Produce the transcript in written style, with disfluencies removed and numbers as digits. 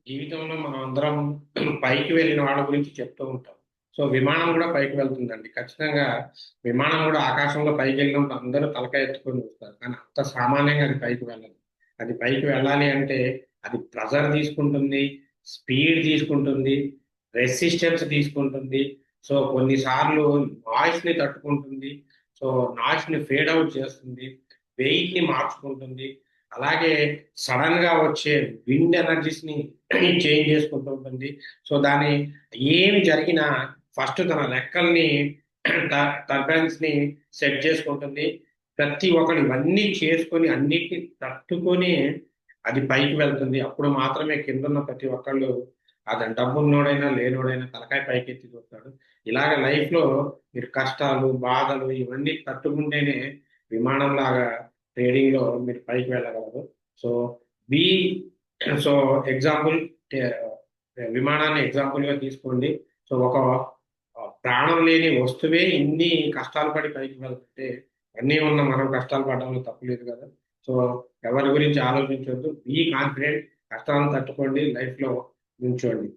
జీవితంలో మనం అందరం పైకి వెళ్ళిన వాళ్ళ గురించి చెప్తూ ఉంటాం. సో విమానం కూడా పైకి వెళ్తుందండి. ఖచ్చితంగా విమానం కూడా ఆకాశంలో పైకి వెళ్ళినప్పుడు అందరూ తలకాయ ఎత్తుకొని చూస్తారు. కానీ అంత సామాన్యంగా అది పైకి వెళ్ళదు. అది పైకి వెళ్ళాలి అంటే అది ప్రెజర్ తీసుకుంటుంది, స్పీడ్ తీసుకుంటుంది, రెసిస్టెన్స్ తీసుకుంటుంది. సో కొన్నిసార్లు నాయిస్ ని తట్టుకుంటుంది. సో నాయిస్ ని ఫేడ్ అవుట్ చేస్తుంది, వెయిట్ ని మార్చుకుంటుంది. అలాగే సడన్ గా వచ్చే విండ్ ఎనర్జీస్ ని చేంజ్ చేసుకుంటూ ఉంటుంది. సో దాని ఏమి జరిగినా ఫస్ట్ తన లెక్కల్ని టర్బైన్స్ ని సెట్ చేసుకుంటుంది. ప్రతి ఒక్కరు ఇవన్నీ చేసుకొని అన్నిటిని తట్టుకొని అది పైకి వెళ్తుంది. అప్పుడు మాత్రమే కింద ఉన్న ప్రతి ఒక్కళ్ళు అది డబ్బున్నోడైనా లేనోడైనా తలకాయ పైకి ఎత్తి చూస్తాడు. ఇలాగ లైఫ్ లో మీరు కష్టాలు బాధలు ఇవన్నీ తట్టుకుంటేనే విమానం లాగా ట్రేడింగ్ లో మీరు పైకి వెళ్ళగలరు. సో బి సో ఎగ్జాంపుల్, విమానాన్ని ఎగ్జాంపుల్ గా తీసుకోండి. సో ఒక ప్రాణం లేని వస్తువే ఇన్ని కష్టాలు పడి పైకి వెళ్తుంటే అన్నీ ఉన్న మనం కష్టాలు పడడంలో తప్పులేదు కదా. సో ఎవరి గురించి ఆలోచించవద్దు, బీ కాన్ఫిడెంట్, కష్టాలను తట్టుకోండి, లైఫ్ లో నుంచోండి.